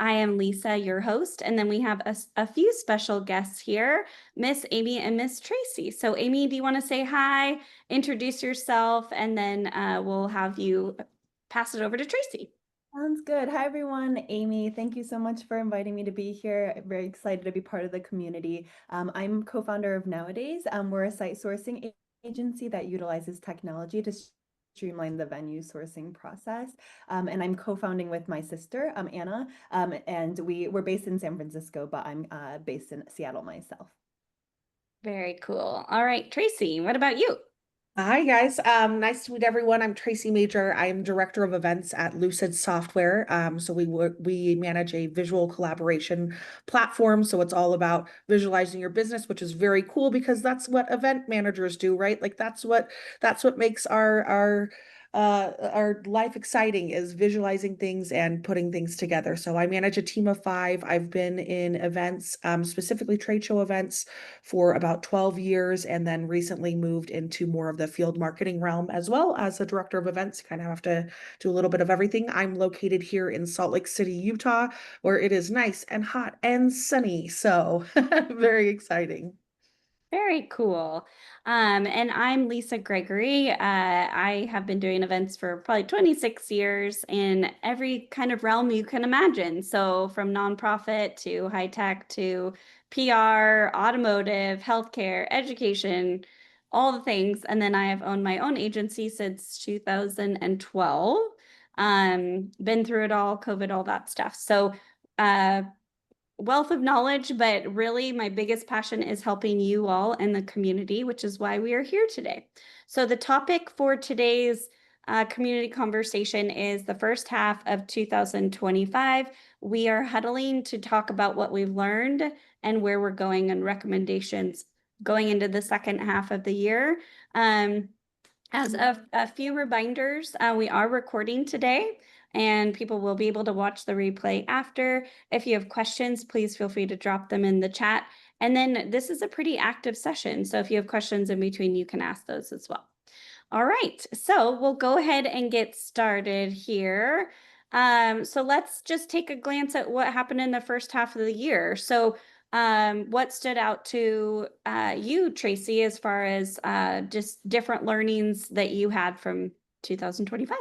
I am Lisa, your host, and then we have a few special guests here, Miss Amy and Miss Tracy. So Amy, do you want to say hi, introduce yourself, and then we'll have you pass it over to Tracy. Sounds good. Hi, everyone. Amy, thank you so much for inviting me to be here. I'm very excited to be part of the community. I'm co-founder of Nowadays. We're a site sourcing agency that utilizes technology to streamline the venue sourcing process. And I'm co-founding with my sister, Anna, and we're based in San Francisco, but I'm based in Seattle myself. Very cool. All right, Tracy, what about you? Hi guys, nice to meet everyone. I'm Tracy Major. I'm director of events at Lucid Software. So we manage a visual collaboration platform. So it's all about visualizing your business, which is very cool because that's what event managers do, right? Like that's what makes our life exciting is visualizing things and putting things together. So I manage a team of 5. I've been in events, specifically trade show events for about 12 years, and then recently moved into more of the field marketing realm as well as the director of events. Kind of have to do a little bit of everything. I'm located here in Salt Lake City, Utah, where it is nice and hot and sunny. So very exciting. Very cool. And I'm Lisa Gregory. I have been doing events for probably 26 years in every kind of realm you can imagine. So from nonprofit to high tech to PR, automotive, healthcare, education, all the things. And then I have owned my own agency since 2012. Been through it all, COVID, all that stuff. So uh, wealth of knowledge, but really my biggest passion is helping you all in the community, which is why we are here today. So the topic for today's community conversation is the first half of 2025. We are huddling to talk about what we've learned and where we're going and recommendations going into the second half of the year. As a few reminders, we are recording today and people will be able to watch the replay after. If you have questions, please feel free to drop them in the chat. And then this is a pretty active session. So if you have questions in between, you can ask those as well. All right, so we'll go ahead and get started here. So let's just take a glance at what happened in the first half of the year. So what stood out to you, Tracy, as far as just different learnings that you had from 2025?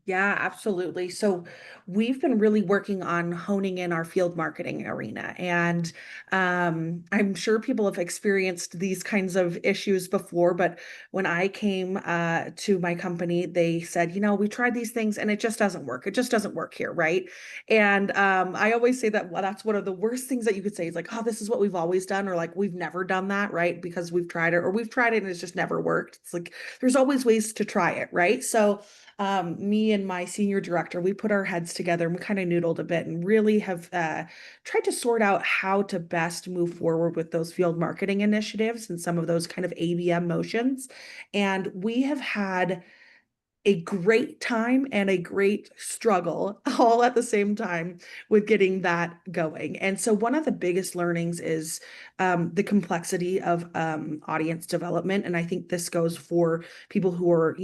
Yeah, absolutely. So we've been really working on honing in our field marketing arena. And I'm sure people have experienced these kinds of issues before, but when I came to my company, they said, we tried these things and it just doesn't work. It just doesn't work here, right? And I always say that, well, that's one of the worst things that you could say is like, oh, this is what we've always done, or like we've never done that, right? Because we've tried it, or we've tried it and it's just never worked. It's like there's always ways to try it, right? So me and my senior director, we put our heads together and we kind of noodled a bit and really have tried to sort out how to best move forward with those field marketing initiatives and some of those kind of ABM motions. And we have had a great time and a great struggle all at the same time with getting that going. And so one of the biggest learnings is the complexity of audience development. And I think this goes for people who are,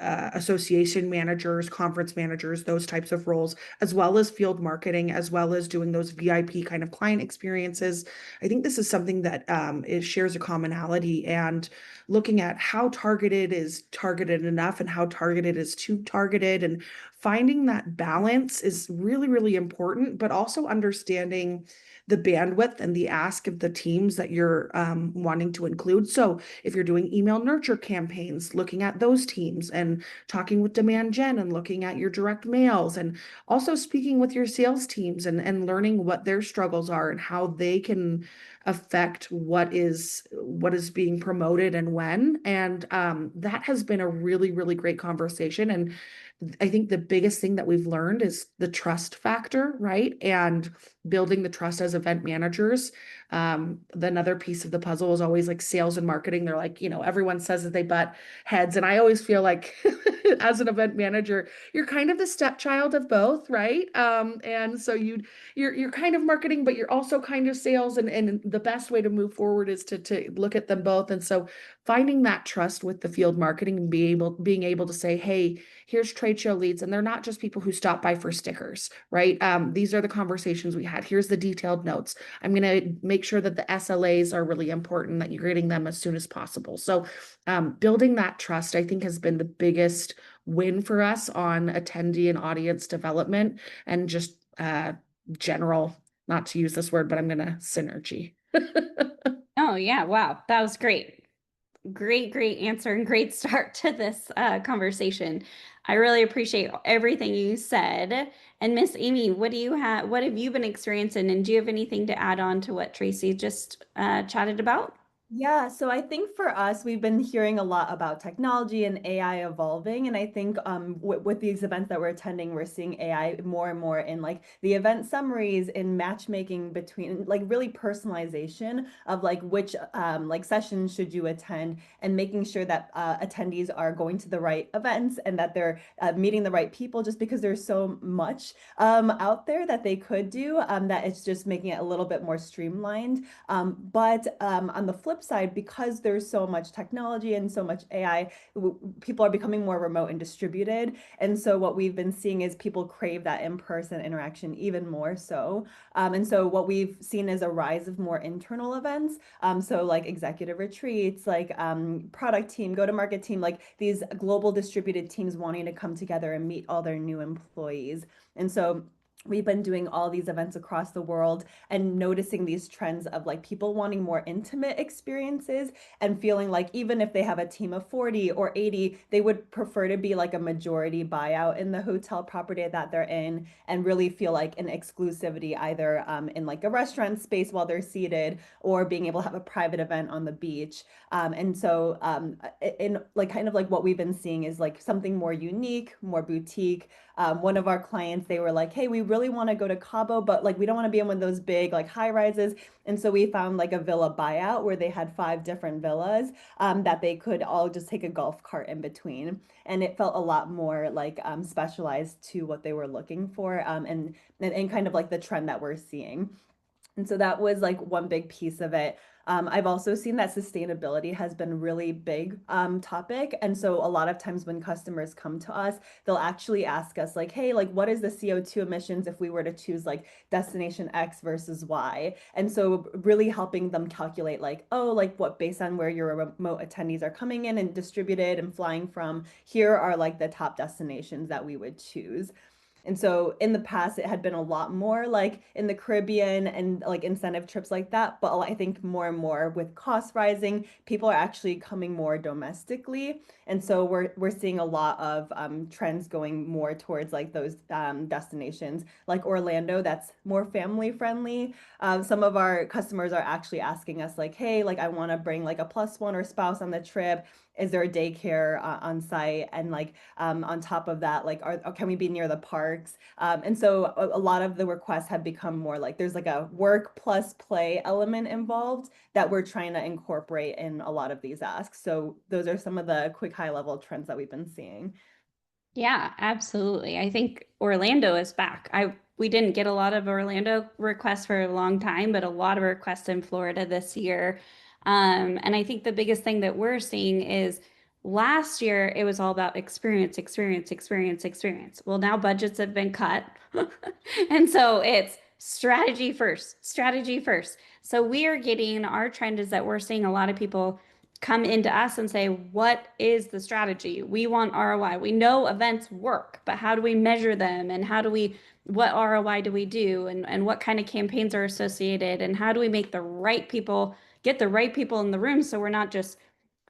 association managers, conference managers, those types of roles, as well as field marketing, as well as doing those VIP kind of client experiences. I think this is something that it shares a commonality, and looking at how targeted is targeted enough and how targeted is too targeted, and finding that balance is really, really important, but also understanding the bandwidth and the ask of the teams that you're wanting to include. So if you're doing email nurture campaigns, looking at those teams and talking with demand gen and looking at your direct mails, and also speaking with your sales teams and learning what their struggles are and how they can affect what is being promoted and when. And that has been a really, really great conversation. And I think the biggest thing that we've learned is the trust factor, right? And building the trust as event managers. Another piece of the puzzle is always like sales and marketing. They're like, everyone says that they butt heads. And I always feel like as an event manager, you're kind of the stepchild of both, right? And so you're kind of marketing, but you're also kind of sales, and the best way to move forward is to look at them both. And so finding that trust with the field marketing and being able to say, hey, here's trade show leads, and they're not just people who stop by for stickers, right? These are the conversations we had. Here's the detailed notes. I'm going to make sure that the SLAs are really important, that you're getting them as soon as possible. So building that trust, I think, has been the biggest win for us on attendee and audience development, and just general, not to use this word, but I'm going to synergy. Oh, yeah. Wow. That was great. Great answer and great start to this conversation. I really appreciate everything you said. And Miss Amy, what have you been experiencing? And do you have anything to add on to what Tracy just chatted about? Yeah, so I think for us, we've been hearing a lot about technology and AI evolving. And I think with these events that we're attending, we're seeing AI more and more in like the event summaries, in matchmaking between like really personalization of like which like sessions should you attend, and making sure that attendees are going to the right events and that they're meeting the right people, just because there's so much out there that they could do, that it's just making it a little bit more streamlined. But on the flip side, because there's so much technology and so much AI, people are becoming more remote and distributed. And so what we've been seeing is people crave that in-person interaction even more so. And so what we've seen is a rise of more internal events. So like executive retreats, like product team, go-to-market team, like these global distributed teams wanting to come together and meet all their new employees. And so we've been doing all these events across the world and noticing these trends of like people wanting more intimate experiences, and feeling like even if they have a team of 40 or 80, they would prefer to be like a majority buyout in the hotel property that they're in, and really feel like an exclusivity either in like a restaurant space while they're seated, or being able to have a private event on the beach. And so in like kind of like what we've been seeing is like something more unique, more boutique. One of our clients, they were like, hey, we really want to go to Cabo, but like we don't want to be in one of those big like high rises. And so we found like a villa buyout where they had 5 different villas that they could all just take a golf cart in between. And it felt a lot more like specialized to what they were looking for, and kind of like the trend that we're seeing. And so that was like one big piece of it. I've also seen that sustainability has been really big topic. And so a lot of times when customers come to us, they'll actually ask us like, hey, like what is the CO2 emissions if we were to choose like destination X versus Y? And so really helping them calculate like, oh, like what based on where your remote attendees are coming in and distributed and flying from, here are like the top destinations that we would choose. And so in the past, it had been a lot more like in the Caribbean and like incentive trips like that. But I think more and more with costs rising, people are actually coming more domestically. And so we're seeing a lot of trends going more towards like those destinations like Orlando, that's more family friendly. Some of our customers are actually asking us like, hey, like I want to bring like a plus one or spouse on the trip. Is there a daycare on site? And like on top of that, like, can we be near the parks? And so a lot of the requests have become more like there's like a work plus play element involved that we're trying to incorporate in a lot of these asks. So those are some of the quick high level trends that we've been seeing. Yeah, absolutely. I think Orlando is back. We didn't get a lot of Orlando requests for a long time, but a lot of requests in Florida this year. And I think the biggest thing that we're seeing is last year it was all about experience, experience, experience, experience. Well, now budgets have been cut. And so it's strategy first, strategy first. So we are getting our trend is that we're seeing a lot of people come into us and say, what is the strategy? We want ROI. We know events work, but how do we measure them? And what ROI do we do? And what kind of campaigns are associated? And how do we make the right people, get the right people in the room so we're not just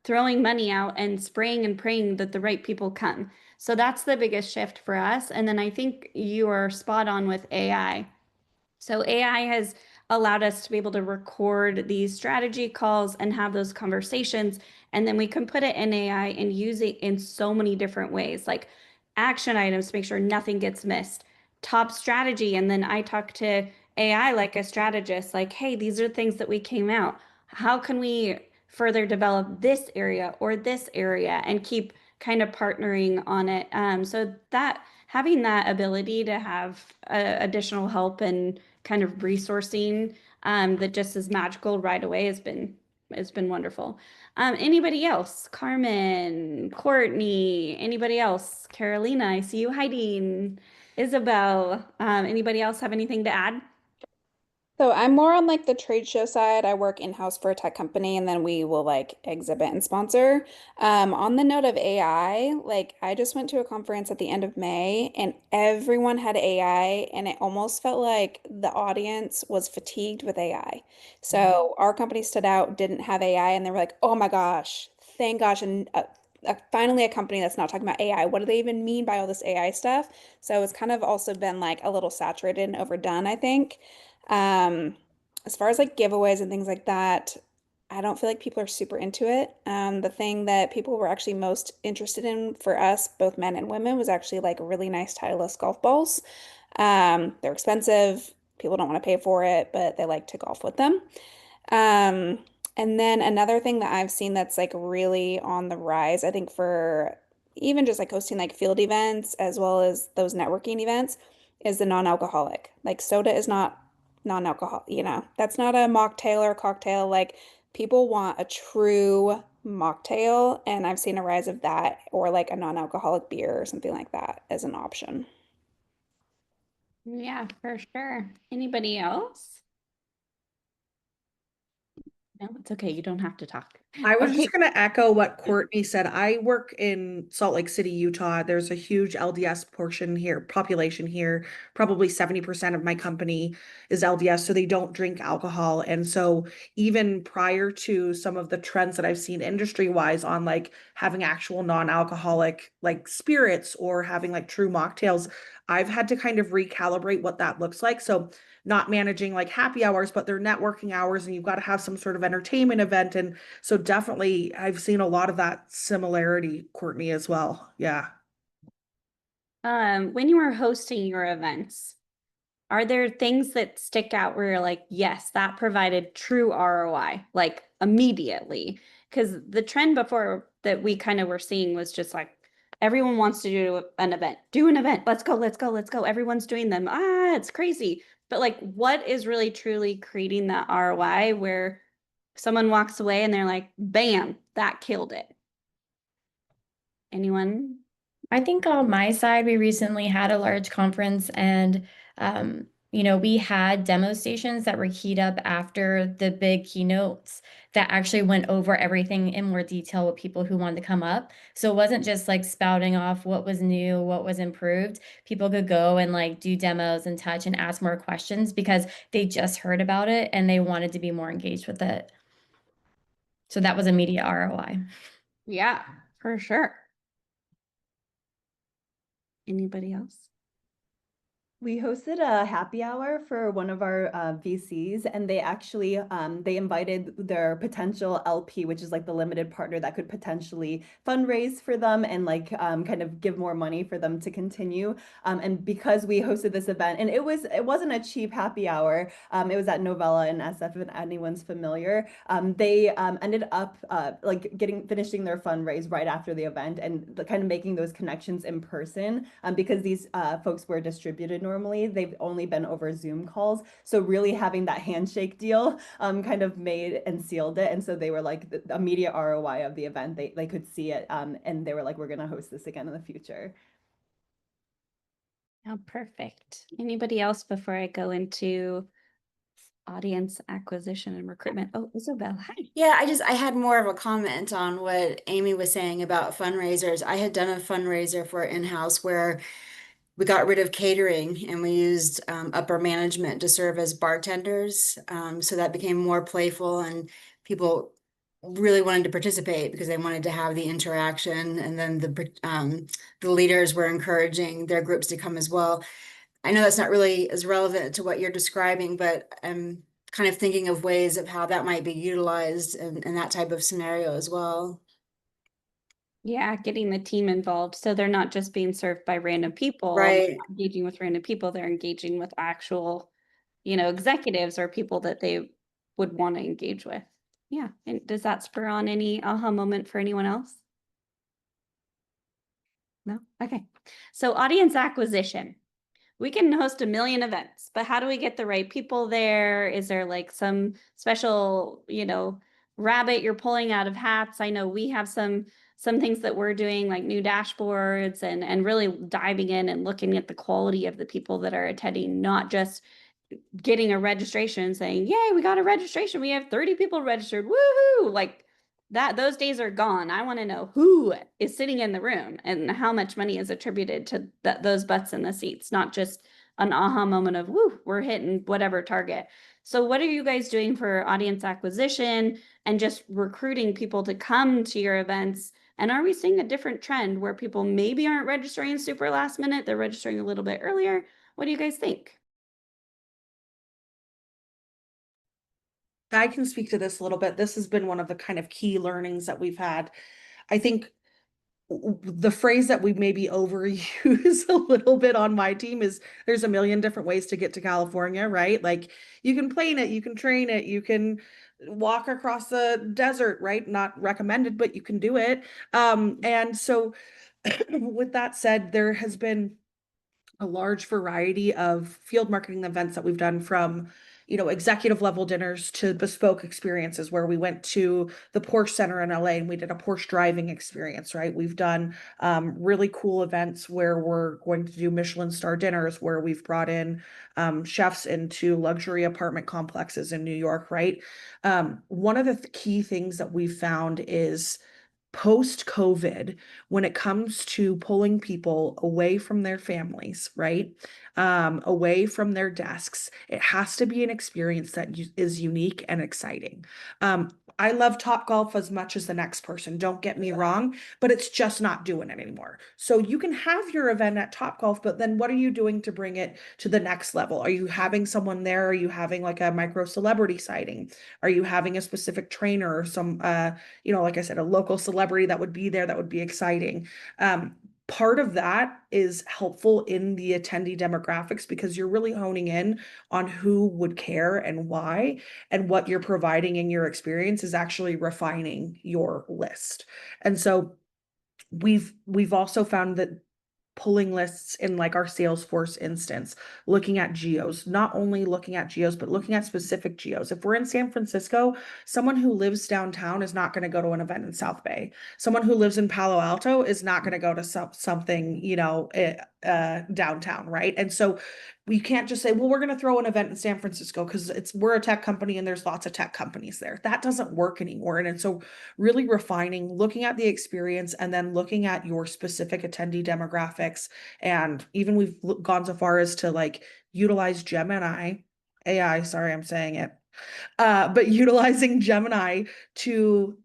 throwing money out and spraying and praying that the right people come. So that's the biggest shift for us. And then I think you are spot on with AI. So AI has allowed us to be able to record these strategy calls and have those conversations. And then we can put it in AI and use it in so many different ways, like action items to make sure nothing gets missed, top strategy. And then I talk to AI like a strategist, like, hey, these are things that we came out. How can we further develop this area or this area and keep kind of partnering on it. So that having that ability to have additional help and kind of resourcing that just is magical right away has been wonderful. Anybody else? Carmen, Courtney, anybody else? Carolina, I see you hiding. Isabel, anybody else have anything to add? So I'm more on like the trade show side. I work in-house for a tech company and then we will like exhibit and sponsor. On the note of AI, like I just went to a conference at the end of May and everyone had AI and it almost felt like the audience was fatigued with AI. So our company stood out, didn't have AI, and they were like, oh my gosh, thank gosh. And finally a company that's not talking about AI. What do they even mean by all this AI stuff? So it's kind of also been like a little saturated and overdone, I think. Um, as far as like giveaways and things like that, I don't feel like people are super into it. The thing that people were actually most interested in for us, both men and women, was actually like really nice Titleist golf balls. They're expensive. People don't want to pay for it, but they like to golf with them. Um, and then another thing that I've seen that's like really on the rise, I think for even just like hosting like field events as well as those networking events, is the non-alcoholic. Like soda is not non-alcohol, that's not a mocktail or cocktail. Like people want a true mocktail, and I've seen a rise of that or like a non-alcoholic beer or something like that as an option. Yeah, for sure. Anybody else? No, it's okay. You don't have to talk. I was Okay. just going to echo what Courtney said. I work in Salt Lake City, Utah. There's a huge LDS portion here, population here. Probably 70% of my company is LDS, so they don't drink alcohol. And so even prior to some of the trends that I've seen industry-wise on like having actual non-alcoholic like spirits or having like true mocktails, I've had to kind of recalibrate what that looks like. So not managing like happy hours, but they're networking hours, and you've got to have some sort of entertainment event. And so definitely I've seen a lot of that similarity, Courtney, as well. Yeah. When you are hosting your events, are there things that stick out where you're like, yes, that provided true ROI, like immediately? Because the trend before that we kind of were seeing was just like, everyone wants to do an event. Do an event. Let's go, let's go, let's go. Everyone's doing them. Ah, it's crazy. But like, what is really truly creating that ROI where someone walks away and they're like, bam, that killed it? Anyone? I think on my side, we recently had a large conference and, we had demo stations that were keyed up after the big keynotes that actually went over everything in more detail with people who wanted to come up. So it wasn't just like spouting off what was new, what was improved. People could go and like do demos and touch and ask more questions because they just heard about it and they wanted to be more engaged with it. So that was immediate ROI. Yeah, for sure. Anybody else? We hosted a happy hour for one of our VCs, and they actually they invited their potential LP, which is like the limited partner that could potentially fundraise for them and like kind of give more money for them to continue. And because we hosted this event, and it wasn't a cheap happy hour. It was at Novella in SF, if anyone's familiar. They ended up like finishing their fundraise right after the event and kind of making those connections in person because these folks were distributed normally. They've only been over Zoom calls. So really having that handshake deal kind of made and sealed it. And so they were like the immediate ROI of the event. They could see it and they were like, we're going to host this again in the future. Oh, perfect. Anybody else before I go into audience acquisition and recruitment? Oh, Isabel, hi. Yeah, I had more of a comment on what Amy was saying about fundraisers. I had done a fundraiser for in-house where we got rid of catering and we used upper management to serve as bartenders. So that became more playful and people really wanted to participate because they wanted to have the interaction. And then the leaders were encouraging their groups to come as well. I know that's not really as relevant to what you're describing, but I'm kind of thinking of ways of how that might be utilized in that type of scenario as well. Yeah, getting the team involved. So they're not just being served by random people, Right. engaging with random people, they're engaging with actual, executives or people that they would want to engage with. Yeah. And does that spur on any aha moment for anyone else? No? Okay. So audience acquisition. We can host a million events, but how do we get the right people there? Is there like some special, rabbit you're pulling out of hats? I know we have some things that we're doing, like new dashboards and really diving in and looking at the quality of the people that are attending, not just getting a registration and saying, "Yay, we got a registration. We have 30 people registered. Woohoo!" Like that, those days are gone. I want to know who is sitting in the room and how much money is attributed to those butts in the seats, not just an aha moment of, "Woo, we're hitting whatever target." So, what are you guys doing for audience acquisition and just recruiting people to come to your events? And are we seeing a different trend where people maybe aren't registering super last minute? They're registering a little bit earlier. What do you guys think? I can speak to this a little bit. This has been one of the kind of key learnings that we've had. I think the phrase that we maybe overuse a little bit on my team is there's a million different ways to get to California, right? Like you can plane it, you can train it, you can walk across the desert, right? Not recommended, but you can do it. And so with that said, there has been a large variety of field marketing events that we've done, from executive level dinners to bespoke experiences where we went to the Porsche Center in LA and we did a Porsche driving experience, right? We've done really cool events where we're going to do Michelin star dinners, where we've brought in chefs into luxury apartment complexes in New York, right? One of the key things that we've found is post COVID, when it comes to pulling people away from their families, right? Away from their desks, it has to be an experience that is unique and exciting. I love Topgolf as much as the next person, don't get me wrong, but it's just not doing it anymore. So you can have your event at Topgolf, but then what are you doing to bring it to the next level? Are you having someone there? Are you having like a micro celebrity sighting? Are you having a specific trainer or some like I said, a local celebrity that would be there that would be exciting? Part of that is helpful in the attendee demographics because you're really honing in on who would care and why, and what you're providing in your experience is actually refining your list. And so we've also found that pulling lists in like our Salesforce instance, looking at geos, not only looking at geos, but looking at specific geos. If we're in San Francisco, someone who lives downtown is not going to go to an event in South Bay. Someone who lives in Palo Alto is not going to go to something, downtown, right? And so we can't just say, well, we're going to throw an event in San Francisco because we're a tech company and there's lots of tech companies there. That doesn't work anymore. And so really refining, looking at the experience, and then looking at your specific attendee demographics. And even we've gone so far as to like utilize Gemini AI, sorry, I'm saying it. But utilizing Gemini to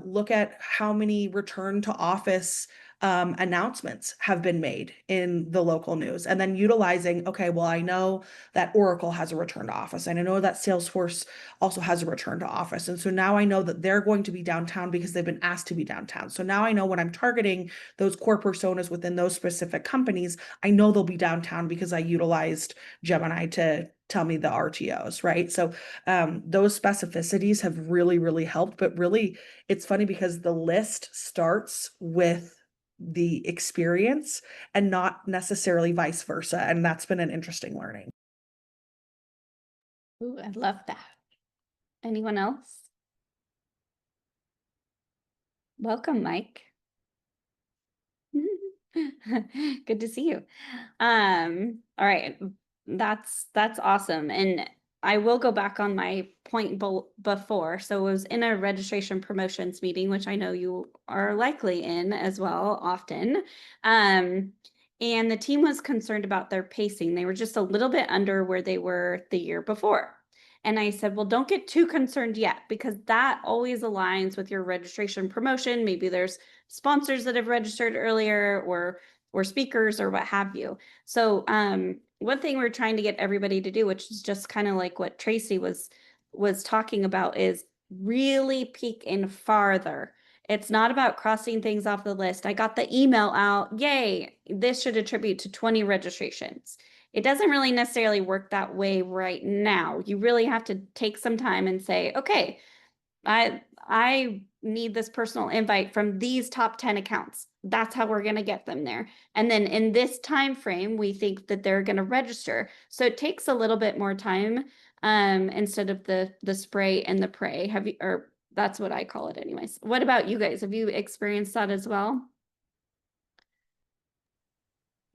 look at how many return to office announcements have been made in the local news, and then utilizing, okay, well, I know that Oracle has a return to office, and I know that Salesforce also has a return to office. And so now I know that they're going to be downtown because they've been asked to be downtown. So now I know when I'm targeting those core personas within those specific companies, I know they'll be downtown because I utilized Gemini to tell me the RTOs, right? So those specificities have really, really helped. But really, it's funny because the list starts with the experience and not necessarily vice versa. And that's been an interesting learning. Ooh, I love that. Anyone else? Welcome, Mike. Good to see you. All right. That's awesome. And I will go back on my point before. So it was in a registration promotions meeting, which I know you are likely in as well often. And the team was concerned about their pacing. They were just a little bit under where they were the year before. And I said, well, don't get too concerned yet, because that always aligns with your registration promotion. Maybe there's sponsors that have registered earlier, or speakers or what have you. So one thing we're trying to get everybody to do, which is just kind of like what Tracy was talking about, is really peek in farther. It's not about crossing things off the list. I got the email out, yay, this should attribute to 20 registrations. It doesn't really necessarily work that way right now. You really have to take some time and say, okay, I need this personal invite from these top 10 accounts. That's how we're going to get them there. And then in this time frame, we think that they're going to register. So it takes a little bit more time instead of the spray and the pray. Have you, or that's what I call it anyways. What about you guys? Have you experienced that as well?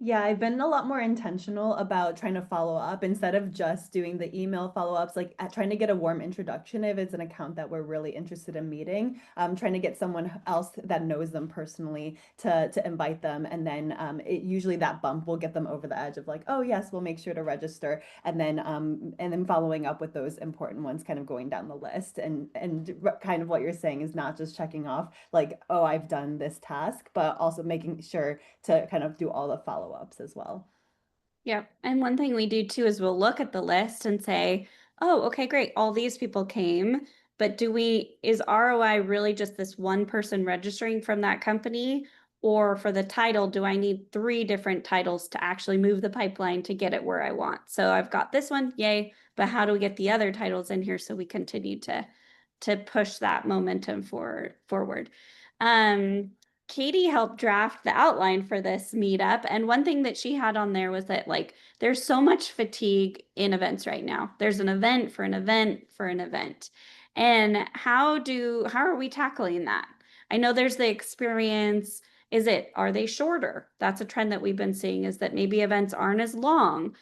Yeah, I've been a lot more intentional about trying to follow up instead of just doing the email follow-ups, like trying to get a warm introduction if it's an account that we're really interested in meeting. Trying to get someone else that knows them personally to invite them, and then usually that bump will get them over the edge of like, oh yes, we'll make sure to register, and then following up with those important ones, kind of going down the list, and kind of what you're saying is not just checking off like, oh, I've done this task, but also making sure to kind of do all the follow-ups as well. Yep. And one thing we do too is we'll look at the list and say, oh, okay, great. All these people came, but is ROI really just this one person registering from that company? Or for the title, do I need 3 different titles to actually move the pipeline to get it where I want? So I've got this one, yay, but how do we get the other titles in here so we continue to push that momentum forward? Um, Katie helped draft the outline for this meetup. And one thing that she had on there was that like there's so much fatigue in events right now. There's an event for an event for an event. And how are we tackling that? I know there's the experience. Are they shorter? That's a trend that we've been seeing, is that maybe events aren't as long.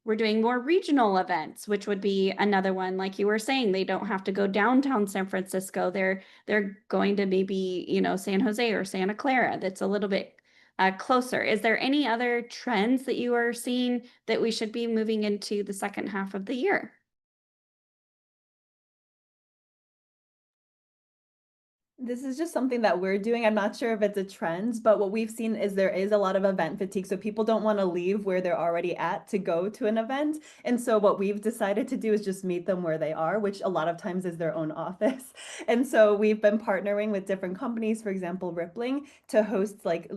We're doing more regional events, which would be another one. Like you were saying, they don't have to go downtown San Francisco. They're going to maybe, San Jose or Santa Clara. That's a little bit closer. Is there any other trends that you are seeing that we should be moving into the second half of the year? This is just something that we're doing. I'm not sure if it's a trend, but what we've seen is there is a lot of event fatigue. So people don't want to leave where they're already at to go to an event. And so what we've decided to do is just meet them where they are, which a lot of times is their own office. And so we've been partnering with different companies, for example, Rippling, to host like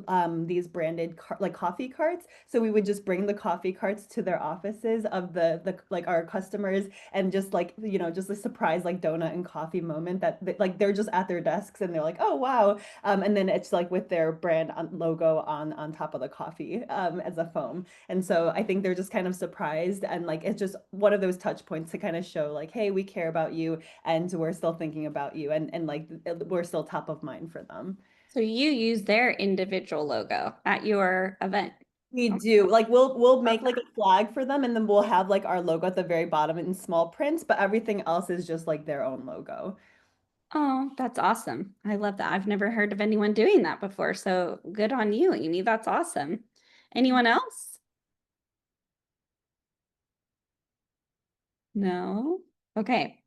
these branded like coffee carts. So we would just bring the coffee carts to their offices of the like our customers, and just like, just a surprise like donut and coffee moment that like they're just at their desks and they're like, oh wow, and then it's like with their brand logo on top of the coffee as a foam. And so I think they're just kind of surprised, and like it's just one of those touch points to kind of show like, hey, we care about you and we're still thinking about you, and like we're still top of mind for them. So you use their individual logo at your event. We do. Like we'll make like a flag for them, and then we'll have like our logo at the very bottom in small print, but everything else is just like their own logo. Oh, that's awesome. I love that. I've never heard of anyone doing that before. So good on you, Amy. That's awesome. Anyone else? No? Okay.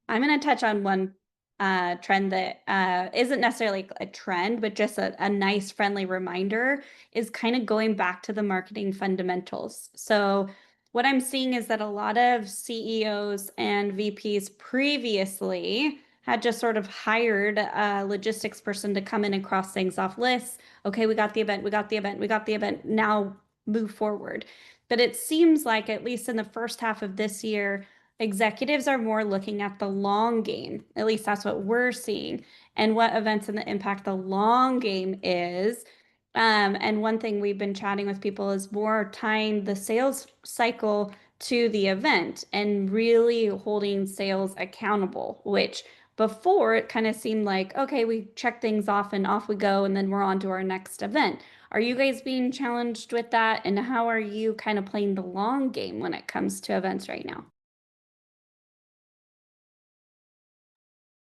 I'm going to touch on one trend that isn't necessarily a trend, but just a nice, friendly reminder, is kind of going back to the marketing fundamentals. So what I'm seeing is that a lot of CEOs and VPs previously had just sort of hired a logistics person to come in and cross things off lists. Okay, we got the event, we got the event, we got the event. Now move forward. But it seems like, at least in the first half of this year, executives are more looking at the long game. At least that's what we're seeing, and what events and the impact the long game is. And one thing we've been chatting with people is more tying the sales cycle to the event and really holding sales accountable, which before it kind of seemed like, okay, we check things off and off we go, and then we're on to our next event. Are you guys being challenged with that? And how are you kind of playing the long game when it comes to events right now?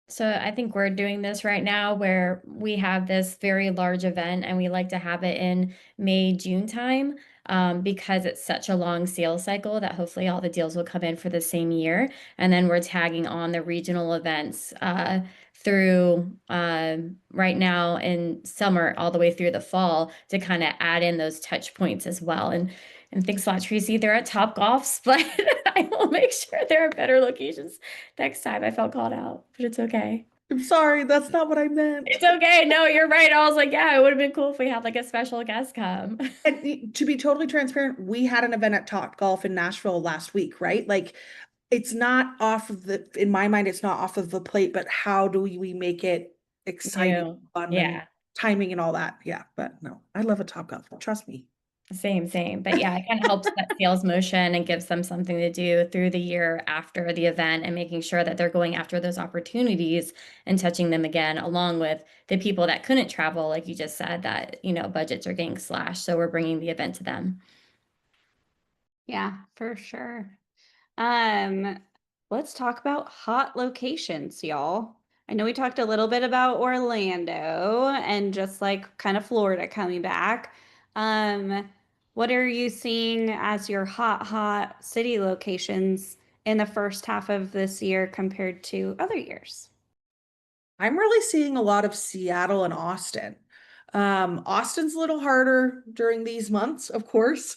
So I think we're doing this right now where we have this very large event and we like to have it in May, June time, because it's such a long sales cycle that hopefully all the deals will come in for the same year. And then we're tagging on the regional events through right now in summer all the way through the fall to kind of add in those touch points as well. And thanks a lot, Tracy. They're at Top Golfs, but I will make sure there are better locations next time. I felt called out, but it's okay. I'm sorry, that's not what I meant. It's okay. No, you're right. I was like, yeah, it would have been cool if we had like a special guest come. And to be totally transparent, we had an event at Top Golf in Nashville last week, right? Like it's not off of in my mind, it's not off of the plate, but how do we make it exciting, New. fun, and Yeah. timing and all that? Yeah, but no, I love a Topgolf. Trust me. Same. But yeah, it kind of helps that sales motion and gives them something to do through the year after the event and making sure that they're going after those opportunities and touching them again, along with the people that couldn't travel, like you just said, that, budgets are getting slashed. So we're bringing the event to them. Yeah, for sure. Um, let's talk about hot locations, y'all. I know we talked a little bit about Orlando and just like kind of Florida coming back. Um, what are you seeing as your hot city locations in the first half of this year compared to other years? I'm really seeing a lot of Seattle and Austin. Austin's a little harder during these months, of course,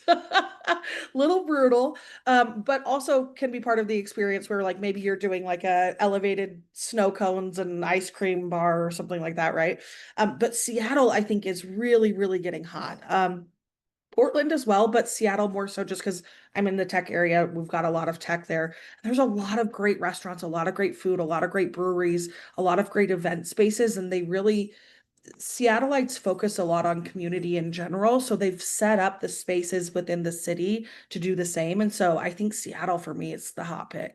little brutal, but also can be part of the experience where like maybe you're doing like a elevated snow cones and ice cream bar or something like that, right? But Seattle, I think, is really, really getting hot. Portland as well, but Seattle more so just because I'm in the tech area. We've got a lot of tech there. There's a lot of great restaurants, a lot of great food, a lot of great breweries, a lot of great event spaces, and Seattleites focus a lot on community in general. So they've set up the spaces within the city to do the same. And so I think Seattle for me is the hot pick.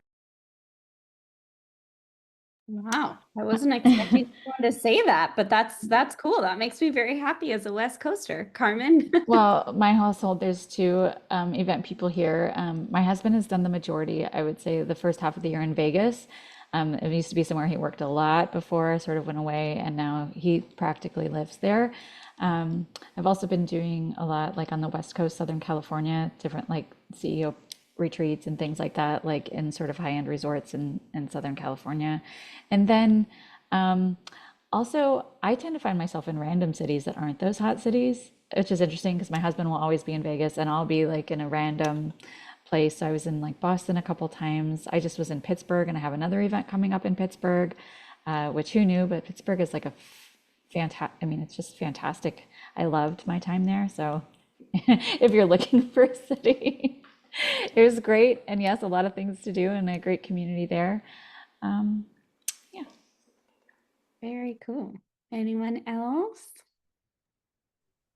Wow, I wasn't expecting someone to say that, but that's cool. That makes me very happy as a West Coaster. Carmen? Well, my household, there's two event people here. My husband has done the majority, I would say, the first half of the year in Vegas. It used to be somewhere he worked a lot before, sort of went away, and now he practically lives there. I've also been doing a lot like on the West Coast, Southern California, different like CEO retreats and things like that, like in sort of high-end resorts in Southern California. And then also, I tend to find myself in random cities that aren't those hot cities, which is interesting because my husband will always be in Vegas and I'll be like in a random place. So I was in like Boston a couple times. I just was in Pittsburgh and I have another event coming up in Pittsburgh, which who knew, but Pittsburgh is like a fantastic, I mean, it's just fantastic. I loved my time there. So if you're looking for a city, it was great. And yes, a lot of things to do and a great community there. Yeah. Very cool. Anyone else?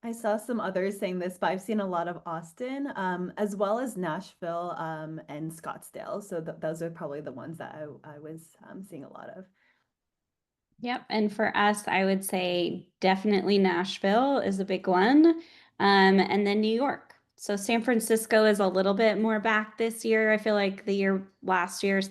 I saw some others saying this, but I've seen a lot of Austin, as well as Nashville, and Scottsdale. So those are probably the ones that I was seeing a lot of. Yep. And for us, I would say definitely Nashville is a big one. And then New York. So San Francisco is a little bit more back this year. I feel like the year last year's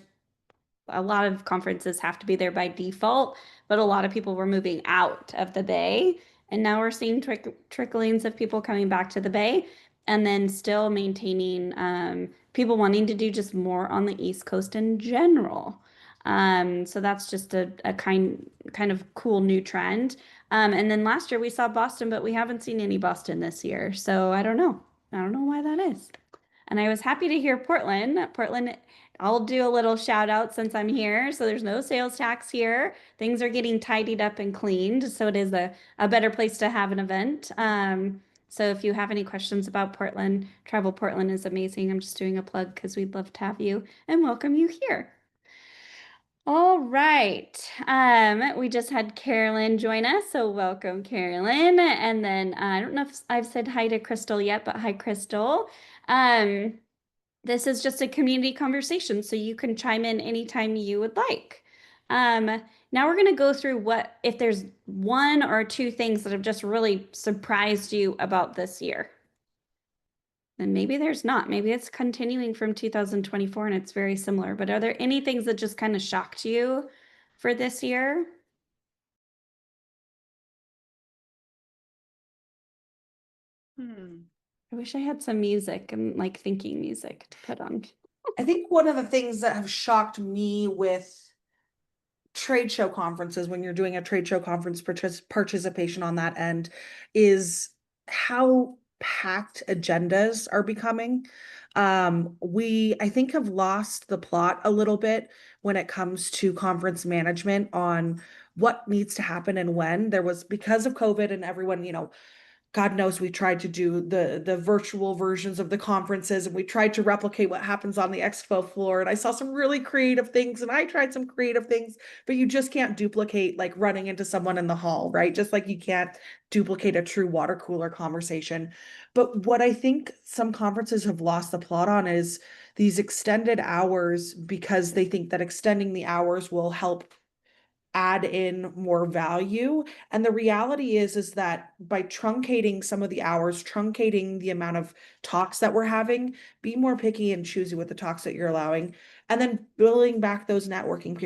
a lot of conferences have to be there by default, but a lot of people were moving out of the Bay. And now we're seeing tricklings of people coming back to the Bay and then still maintaining people wanting to do just more on the East Coast in general. So that's just a kind of cool new trend. And then last year we saw Boston, but we haven't seen any Boston this year. So I don't know. I don't know why that is. And I was happy to hear Portland. Portland, I'll do a little shout out since I'm here. So there's no sales tax here. Things are getting tidied up and cleaned. So it is a better place to have an event. So if you have any questions about Portland, Travel Portland is amazing. I'm just doing a plug because we'd love to have you and welcome you here. All right. We just had Carolyn join us, so welcome, Carolyn. And then I don't know if I've said hi to Crystal yet, but hi, Crystal. This is just a community conversation, so you can chime in anytime you would like. Now we're going to go through what if there's one or two things that have just really surprised you about this year. And maybe there's not. Maybe it's continuing from 2024 and it's very similar. But are there any things that just kind of shocked you for this year? I wish I had some music and like thinking music to put on. I think one of the things that have shocked me with trade show conferences, when you're doing a trade show conference participation on that end, is how packed agendas are becoming. We, I think, have lost the plot a little bit when it comes to conference management on what needs to happen and when. There was, because of COVID and everyone, God knows we tried to do the virtual versions of the conferences, and we tried to replicate what happens on the expo floor. And I saw some really creative things, and I tried some creative things, but you just can't duplicate like running into someone in the hall, right? Just like you can't duplicate a true water cooler conversation. But what I think some conferences have lost the plot on is these extended hours, because they think that extending the hours will help add in more value. And the reality is that by truncating some of the hours, truncating the amount of talks that we're having, be more picky and choosy with the talks that you're allowing, and then building back those networking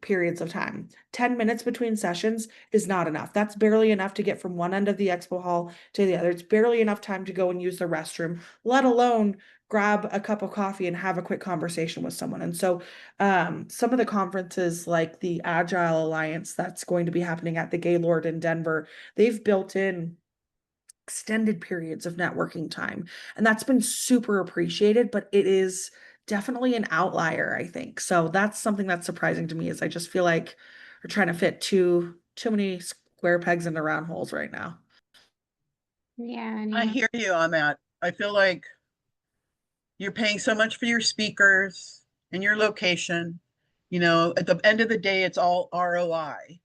periods of time. 10 minutes between sessions is not enough. That's barely enough to get from one end of the expo hall to the other. It's barely enough time to go and use the restroom, let alone grab a cup of coffee and have a quick conversation with someone. And so some of the conferences like the Agile Alliance that's going to be happening at the Gaylord in Denver, they've built in extended periods of networking time. And that's been super appreciated, but it is definitely an outlier, I think. So that's something that's surprising to me is I just feel like we're trying to fit too many square pegs into round holes right now. Yeah, I hear you on that. I feel like you're paying so much for your speakers and your location. You know, at the end of the day, it's all ROI,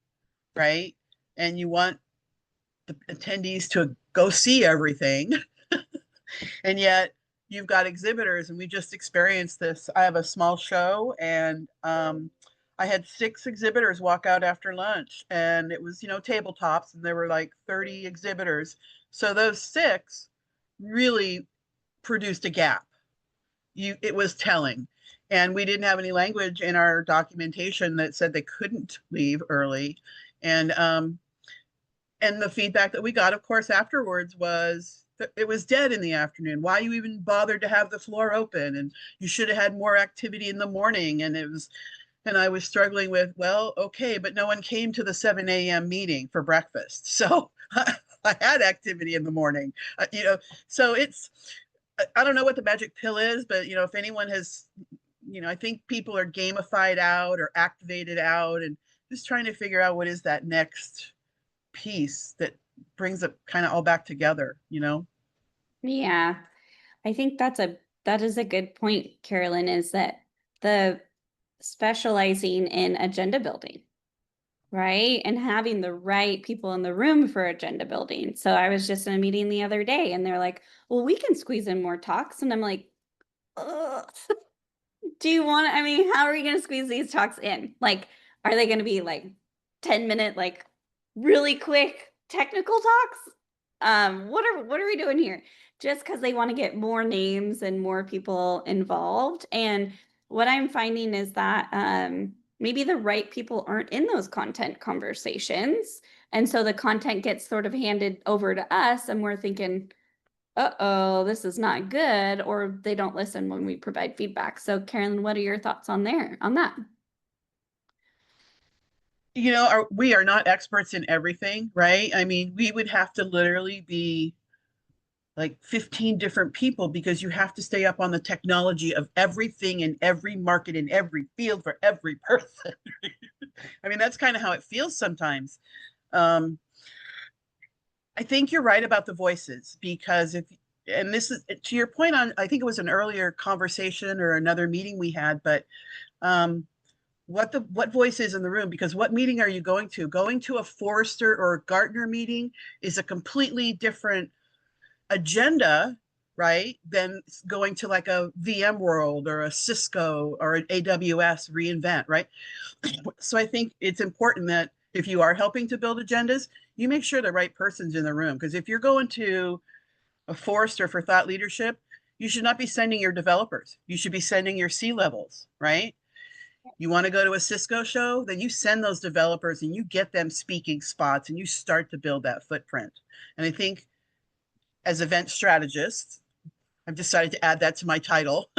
right? And you want the attendees to go see everything. And yet you've got exhibitors, and we just experienced this. I have a small show, and I had 6 exhibitors walk out after lunch, and it was, you know, tabletops, and there were like 30 exhibitors. So those 6 really produced a gap. It was telling. And we didn't have any language in our documentation that said they couldn't leave early. And the feedback that we got, of course, afterwards was that it was dead in the afternoon. Why you even bothered to have the floor open? And you should have had more activity in the morning. And I was struggling with, well, okay, but no one came to the 7 a.m. meeting for breakfast. So I had activity in the morning, you know, so I don't know what the magic pill is, but, you know, if anyone has, you know, I think people are gamified out or activated out, and just trying to figure out what is that next piece that brings it kind of all back together, you know? Yeah. I think that is a good point, Carolyn, is that the specializing in agenda building, right? And having the right people in the room for agenda building. So I was just in a meeting the other day and they're like, well, we can squeeze in more talks. And I'm like, ugh. Do you want, I mean, how are we going to squeeze these talks in? Like, are they going to be like 10-minute, like really quick technical talks? What are we doing here? Just because they want to get more names and more people involved. And what I'm finding is that maybe the right people aren't in those content conversations. And so the content gets sort of handed over to us, and we're thinking, uh-oh, this is not good, or they don't listen when we provide feedback. So Carolyn, what are your thoughts on that? You know, we are not experts in everything, right? I mean, we would have to literally be like 15 different people, because you have to stay up on the technology of everything in every market, in every field, for every person. I mean, that's kind of how it feels sometimes. Um, I think you're right about the voices, because and this is to your point on, I think it was an earlier conversation or another meeting we had, but what voice is in the room? Because what meeting are you going to? Going to a Forrester or a Gartner meeting is a completely different agenda, right, than going to like a VMworld or a Cisco or an AWS reInvent, right? So I think it's important that if you are helping to build agendas, you make sure the right person's in the room. Because if you're going to a Forrester for thought leadership, you should not be sending your developers. You should be sending your C-levels, right? You want to go to a Cisco show, then you send those developers and you get them speaking spots, and you start to build that footprint. And I think as event strategists, I've decided to add that to my title.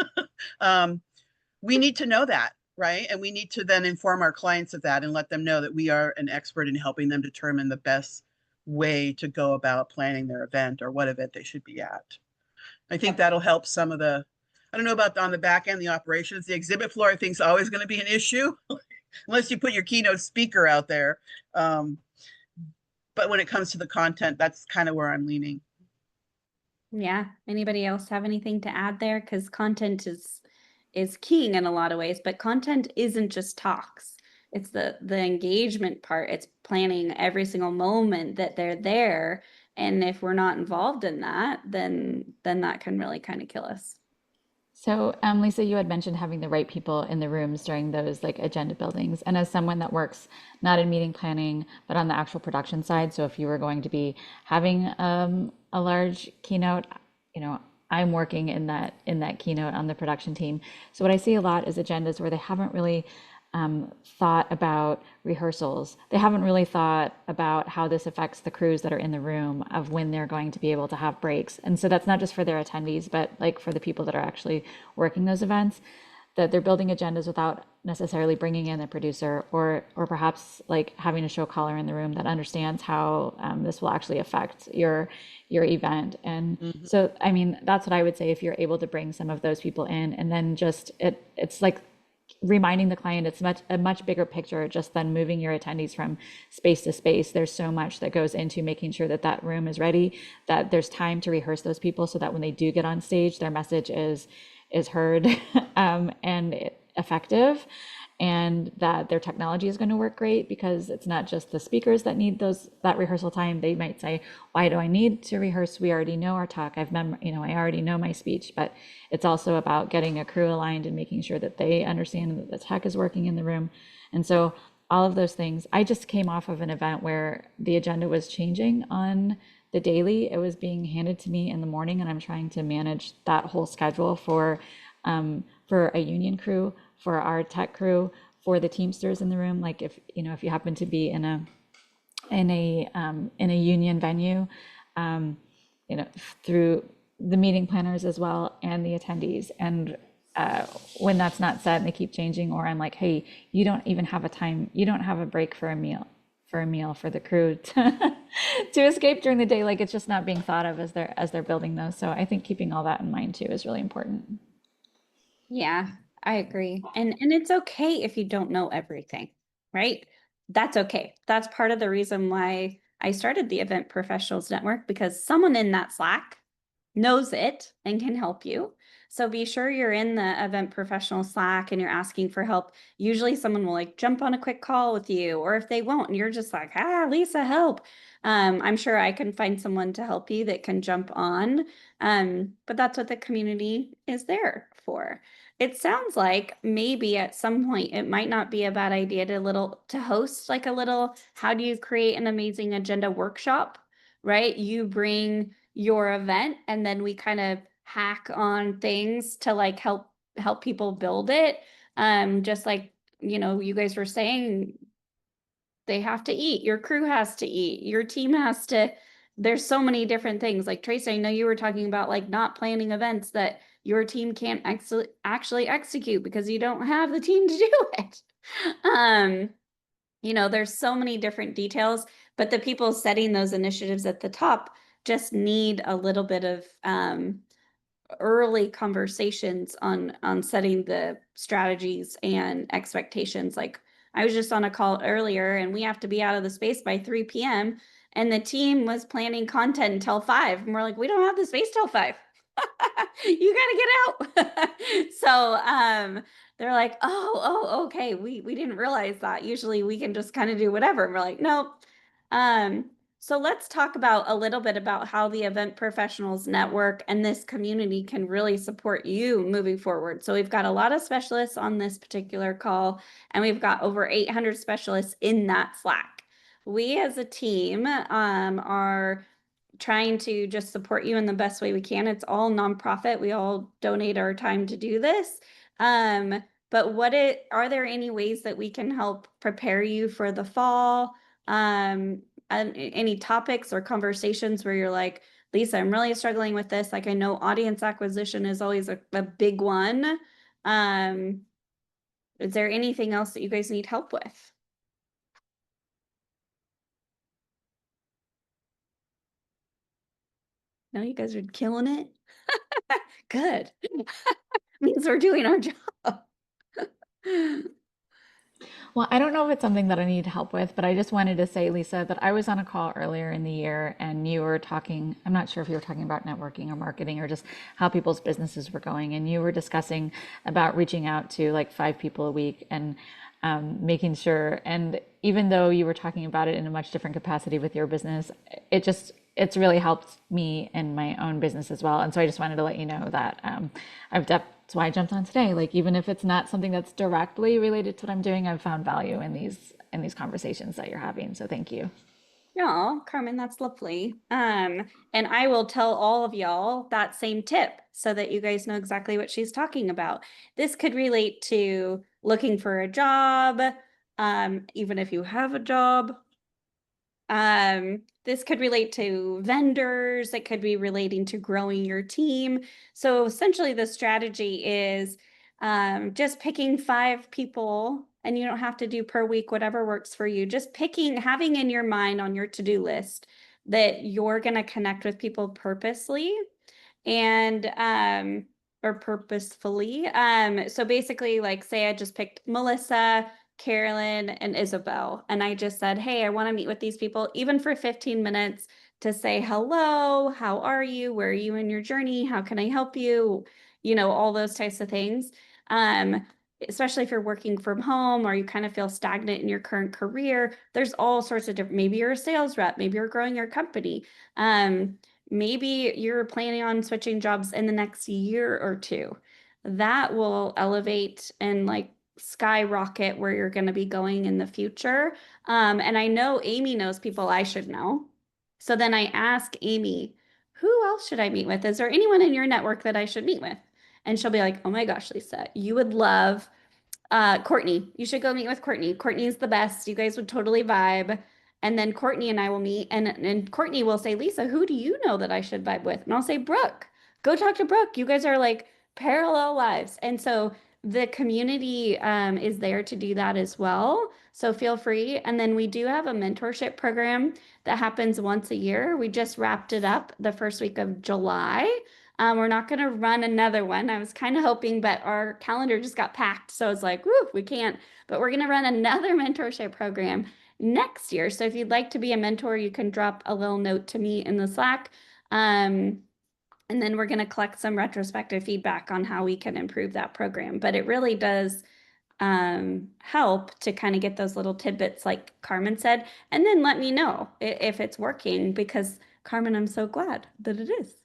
We need to know that, right? And we need to then inform our clients of that and let them know that we are an expert in helping them determine the best way to go about planning their event or what event they should be at. I think that'll help some of the, I don't know about on the back end, the operations, the exhibit floor, I think is always going to be an issue unless you put your keynote speaker out there. But when it comes to the content, that's kind of where I'm leaning. Yeah. Anybody else have anything to add there? Because content is king in a lot of ways, but content isn't just talks. It's the engagement part. It's planning every single moment that they're there. And if we're not involved in that, then that can really kind of kill us. So, Lisa, you had mentioned having the right people in the rooms during those like agenda buildings. And as someone that works not in meeting planning, but on the actual production side, so if you were going to be having a large keynote, you know, I'm working in that keynote on the production team. So what I see a lot is agendas where they haven't really thought about rehearsals. They haven't really thought about how this affects the crews that are in the room of when they're going to be able to have breaks. And so that's not just for their attendees, but like for the people that are actually working those events, that they're building agendas without necessarily bringing in a producer or perhaps like having a show caller in the room that understands how this will actually affect your event. And so, I mean, that's what I would say if you're able to bring some of those people in, and then just it's like reminding the client it's a much bigger picture just than moving your attendees from space to space. There's so much that goes into making sure that that room is ready, that there's time to rehearse those people so that when they do get on stage, their message is heard and effective, and that their technology is going to work great, because it's not just the speakers that need that rehearsal time. They might say, why do I need to rehearse? We already know our talk. I already know my speech. But it's also about getting a crew aligned and making sure that they understand that the tech is working in the room. And so all of those things. I just came off of an event where the agenda was changing on the daily. It was being handed to me in the morning, and I'm trying to manage that whole schedule for a union crew, for our tech crew, for the Teamsters in the room. Like if you happen to be in a union venue, through the meeting planners as well and the attendees. And when that's not set and they keep changing, or I'm like, hey, you don't even have a time, you don't have a break for a meal for the crew to escape during the day. Like it's just not being thought of as they're building those. So I think keeping all that in mind too is really important. Yeah, I agree. And it's okay if you don't know everything, right? That's okay. That's part of the reason why I started the Event Professionals Network, because someone in that Slack knows it and can help you. So be sure you're in the Event Professional Slack and you're asking for help. Usually someone will like jump on a quick call with you, or if they won't and you're just like, Lisa, help. I'm sure I can find someone to help you that can jump on. But that's what the community is there for. It sounds like maybe at some point it might not be a bad idea to host like a little how do you create an amazing agenda workshop, right? You bring your event and then we kind of hack on things to like help people build it. Just like you guys were saying, they have to eat, your crew has to eat, your team has to, there's so many different things. Like Tracy, I know you were talking about like not planning events that your team can't actually execute because you don't have the team to do it. There's so many different details, but the people setting those initiatives at the top just need a little bit of early conversations on setting the strategies and expectations. Like I was just on a call earlier and we have to be out of the space by 3 p.m. and the team was planning content until 5 and we're like, we don't have the space till 5. You gotta get out. So they're like, oh, okay. We didn't realize that. Usually we can just kind of do whatever. And we're like, nope. So let's talk about a little bit about how the Event Professionals Network and this community can really support you moving forward. So we've got a lot of specialists on this particular call, and we've got over 800 specialists in that Slack. We as a team are trying to just support you in the best way we can. It's all nonprofit. We all donate our time to do this. But are there any ways that we can help prepare you for the fall? Any topics or conversations where you're like, Lisa, I'm really struggling with this. Like I know audience acquisition is always a big one. Is there anything else that you guys need help with? No, you guys are killing it. Good. Means we're doing our job. Well, I don't know if it's something that I need help with, but I just wanted to say, Lisa, that I was on a call earlier in the year and you were talking, I'm not sure if you were talking about networking or marketing or just how people's businesses were going. And you were discussing about reaching out to like 5 people a week and making sure. And even though you were talking about it in a much different capacity with your business, it's really helped me in my own business as well. And so I just wanted to let you know that that's why I jumped on today. Like even if it's not something that's directly related to what I'm doing, I've found value in these conversations that you're having. So thank you. No, Carmen, that's lovely. And I will tell all of y'all that same tip so that you guys know exactly what she's talking about. This could relate to looking for a job, even if you have a job. This could relate to vendors. It could be relating to growing your team. So essentially the strategy is just picking 5 people, and you don't have to do per week, whatever works for you. Just having in your mind on your to-do list that you're going to connect with people purposely and or purposefully. So basically, like say I just picked Melissa, Carolyn, and Isabel, and I just said, hey, I want to meet with these people, even for 15 minutes to say hello, how are you? Where are you in your journey? How can I help you? You know, all those types of things. Especially if you're working from home or you kind of feel stagnant in your current career, there's all sorts of different, maybe you're a sales rep, maybe you're growing your company. Maybe you're planning on switching jobs in the next year or two. That will elevate and like skyrocket where you're going to be going in the future. And I know Amy knows people I should know. So then I ask Amy, who else should I meet with? Is there anyone in your network that I should meet with? And she'll be like, oh my gosh, Lisa, you would love Courtney. You should go meet with Courtney. Courtney's the best. You guys would totally vibe. And then Courtney and I will meet, and Courtney will say, Lisa, who do you know that I should vibe with? And I'll say, Brooke. Go talk to Brooke. You guys are like parallel lives. And so the community is there to do that as well. So feel free. And then we do have a mentorship program that happens once a year. We just wrapped it up the first week of July. We're not going to run another one. I was kind of hoping, but our calendar just got packed. So it's like, whoo, we can't. But we're going to run another mentorship program next year. So if you'd like to be a mentor, you can drop a little note to me in the Slack. And then we're going to collect some retrospective feedback on how we can improve that program. But it really does help to kind of get those little tidbits, like Carmen said, and then let me know if it's working, because Carmen, I'm so glad that it is.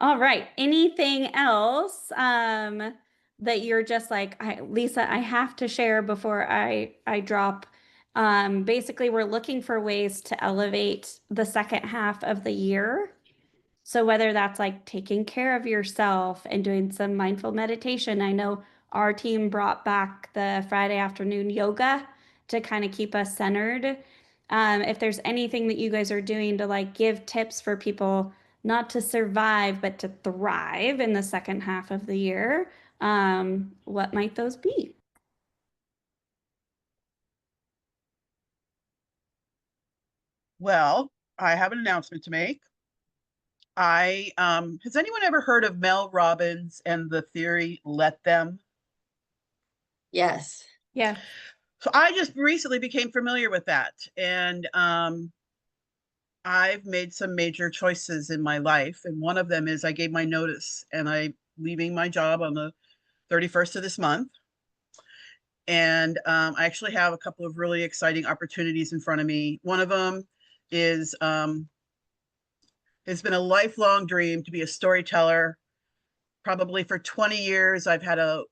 All right. Anything else that you're just like, Lisa, I have to share before I drop? Basically, we're looking for ways to elevate the second half of the year. So whether that's like taking care of yourself and doing some mindful meditation, I know our team brought back the Friday afternoon yoga to kind of keep us centered. If there's anything that you guys are doing to like give tips for people not to survive, but to thrive in the second half of the year, what might those be? Well, I have an announcement to make. Has anyone ever heard of Mel Robbins and the theory Let Them? Yes. Yeah. So I just recently became familiar with that, and I've made some major choices in my life, and one of them is I gave my notice, and I'm leaving my job on the 31st of this month. And I actually have a couple of really exciting opportunities in front of me. One of them is it's been a lifelong dream to be a storyteller. Probably for 20 years, I've had a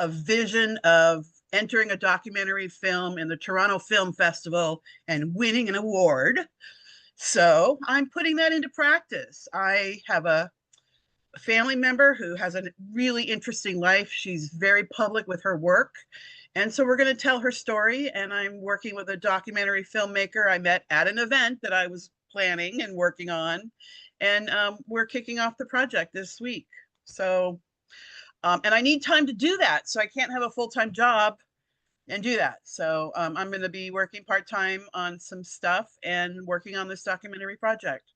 vision of entering a documentary film in the Toronto Film Festival and winning an award. So I'm putting that into practice. I have a family member who has a really interesting life. She's very public with her work. And so we're going to tell her story. And I'm working with a documentary filmmaker I met at an event that I was planning and working on. And we're kicking off the project this week. So, and I need time to do that. So I can't have a full-time job and do that. So I'm going to be working part-time on some stuff and working on this documentary project.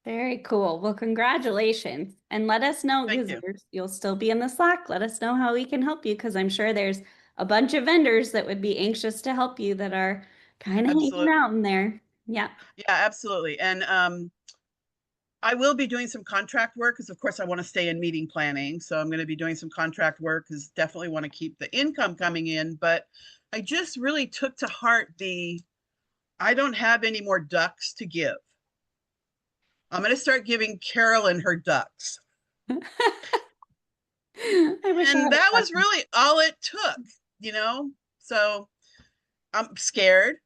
Very cool. Well, congratulations. And let us know, Thank because you. you'll still be in the Slack. Let us know how we can help you, because I'm sure there's a bunch of vendors that would be anxious to help you that are kind of hanging Absolutely. out in there. Yeah. Yeah, absolutely. And I will be doing some contract work because, of course, I want to stay in meeting planning. So I'm going to be doing some contract work because definitely want to keep the income coming in. But I just really took to heart I don't have any more ducks to give. I'm going to start giving Carolyn her ducks. I wish I And had a that was question. really all it took, you know? So I'm scared.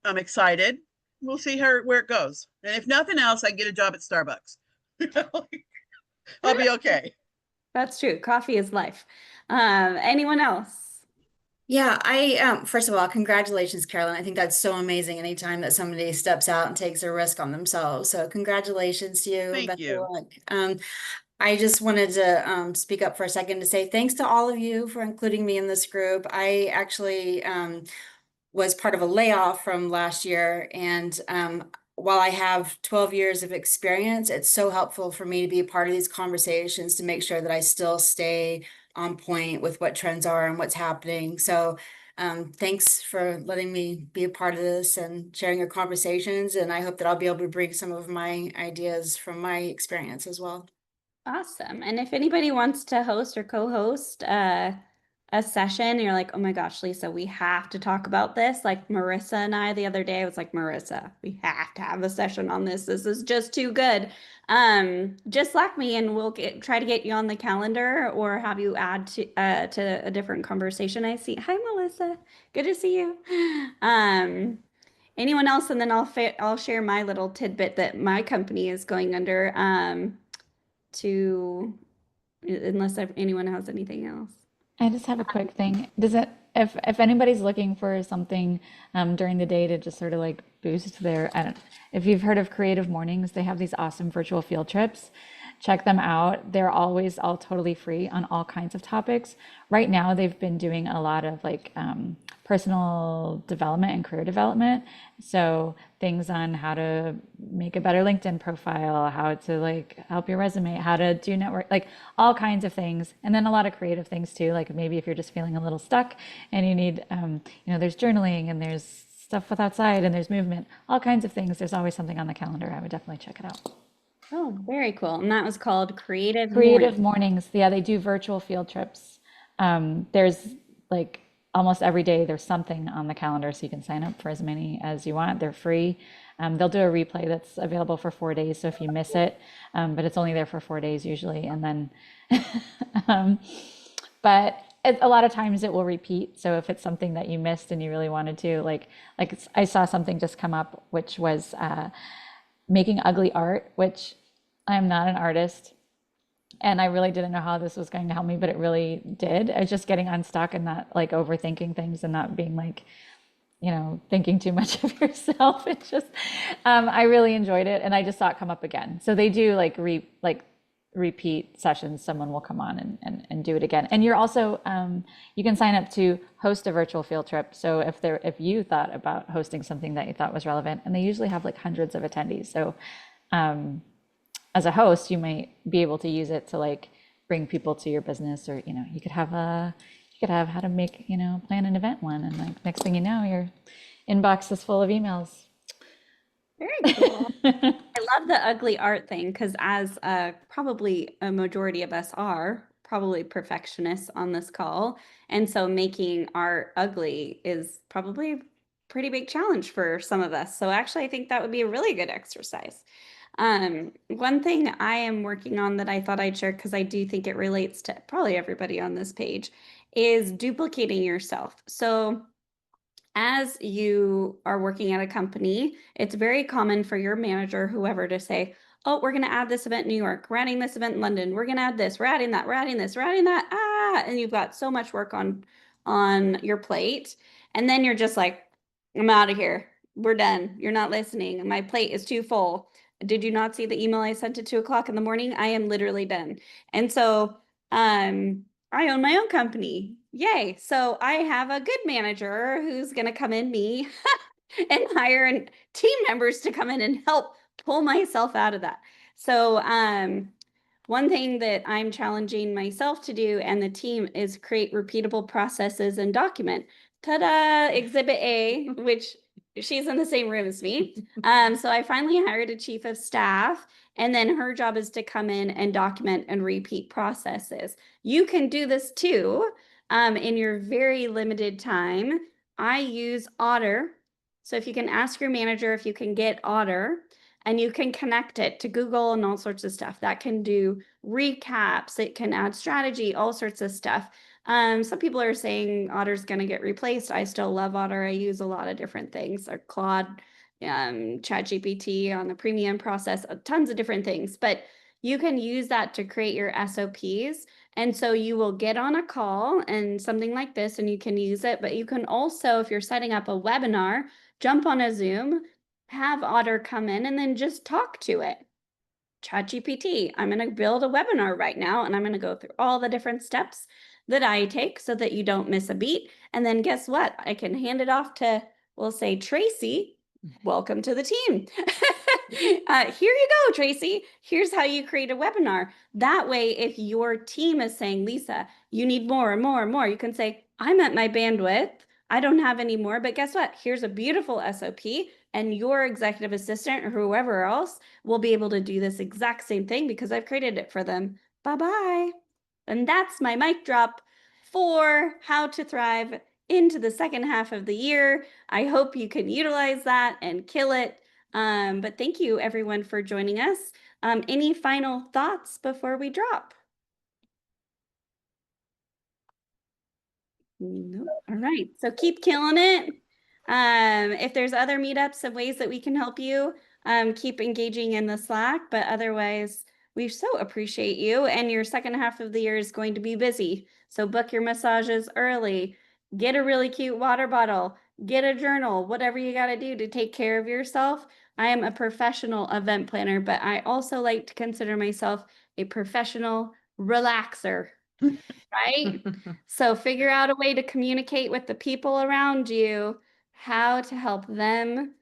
I'm excited. We'll see where it goes. And if nothing else, I get a job at Starbucks. I'll be okay. That's true. Coffee is life. Anyone else? Yeah, I first of all, congratulations, Carolyn. I think that's so amazing anytime that somebody steps out and takes a risk on themselves. So congratulations to you. Thank Best of you. luck. I just wanted to speak up for a second to say thanks to all of you for including me in this group. I actually was part of a layoff from last year. And while I have 12 years of experience, it's so helpful for me to be a part of these conversations to make sure that I still stay on point with what trends are and what's happening. So thanks for letting me be a part of this and sharing your conversations. And I hope that I'll be able to bring some of my ideas from my experience as well. Awesome. And if anybody wants to host or co-host a session, you're like, oh my gosh, Lisa, we have to talk about this. Like Marissa and I the other day, I was like, Marissa, we have to have a session on this. This is just too good. Just Slack me and we'll try to get you on the calendar or have you add to a different conversation. I see. Hi, Melissa. Good to see you. Anyone else? And then I'll share my little tidbit that my company is going under. To unless anyone has anything else. I just have a quick thing. Does it, if anybody's looking for something during the day to just sort of like boost their, I don't, if you've heard of Creative Mornings, they have these awesome virtual field trips. Check them out. They're always all totally free on all kinds of topics. Right now, they've been doing a lot of like personal development and career development. So things on how to make a better LinkedIn profile, how to like help your resume, how to do network, like all kinds of things. And then a lot of creative things too. Like maybe if you're just feeling a little stuck and you need, there's journaling and there's stuff with outside and there's movement, all kinds of things. There's always something on the calendar. I would definitely check it out. Oh, very cool. And that was called Creative Morning. Creative Mornings. Yeah, they do virtual field trips. There's like almost every day there's something on the calendar, so you can sign up for as many as you want. They're free. They'll do a replay that's available for 4 days, so if you miss it, but it's only there for 4 days usually, and then, but a lot of times it will repeat. So if it's something that you missed and you really wanted to, like I saw something just come up, which was making ugly art, which I am not an artist. And I really didn't know how this was going to help me, but it really did. I was just getting unstuck and not like overthinking things and not being like, thinking too much of yourself. It's just, I really enjoyed it. And I just saw it come up again. So they do like repeat sessions. Someone will come on and do it again. And you're also, you can sign up to host a virtual field trip. So if you thought about hosting something that you thought was relevant, and they usually have like hundreds of attendees. So, as a host, you might be able to use it to like bring people to your business, or you could have how to make plan an event one, and like next thing you know, your inbox is full of emails. Very cool. I love the ugly art thing because as probably a majority of us are probably perfectionists on this call, and so making art ugly is probably a pretty big challenge for some of us. So actually, I think that would be a really good exercise. One thing I am working on that I thought I'd share because I do think it relates to probably everybody on this page is duplicating yourself. So as you are working at a company, it's very common for your manager, whoever, to say, oh, we're going to add this event in New York. We're adding this event in London. We're going to add this. We're adding that. We're adding this. We're adding that. And you've got so much work on your plate. And then you're just like, I'm out of here. We're done. You're not listening. My plate is too full. Did you not see the email I sent at 2 o'clock in the morning? I am literally done. And so I own my own company. Yay. So I have a good manager who's going to come in me and hire team members to come in and help pull myself out of that. So One thing that I'm challenging myself to do and the team is create repeatable processes and document. Ta-da, Exhibit A, which she's in the same room as me. So I finally hired a chief of staff, and then her job is to come in and document and repeat processes. You can do this too in your very limited time. I use Otter. So if you can ask your manager if you can get Otter, and you can connect it to Google and all sorts of stuff. That can do recaps, it can add strategy, all sorts of stuff. Some people are saying Otter's going to get replaced. I still love Otter. I use a lot of different things, or Claude, ChatGPT on the premium process, tons of different things. But you can use that to create your SOPs. And so you will get on a call and something like this, and you can use it. But you can also, if you're setting up a webinar, jump on a Zoom, have Otter come in, and then just talk to it. ChatGPT, I'm going to build a webinar right now, and I'm going to go through all the different steps that I take so that you don't miss a beat. And then guess what? I can hand it off to, we'll say, Tracy. Welcome to the team. Here you go, Tracy. Here's how you create a webinar. That way, if your team is saying, Lisa, you need more and more and more, you can say, I'm at my bandwidth. I don't have any more, but guess what? Here's a beautiful SOP, and your executive assistant or whoever else will be able to do this exact same thing because I've created it for them. Bye-bye. And that's my mic drop for how to thrive into the second half of the year. I hope you can utilize that and kill it. But thank you everyone for joining us. Any final thoughts before we drop? Nope. All right. So keep killing it. If there's other meetups and ways that we can help you, keep engaging in the Slack. But otherwise, we so appreciate you. And your second half of the year is going to be busy. So book your massages early. Get a really cute water bottle. Get a journal. Whatever you got to do to take care of yourself. I am a professional event planner, but I also like to consider myself a professional relaxer. Right? So figure out a way to communicate with the people around you, how to help them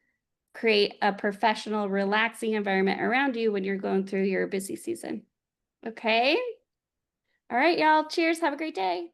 create a professional, relaxing environment around you when you're going through your busy season. Okay? All right, y'all. Cheers. Have a great day.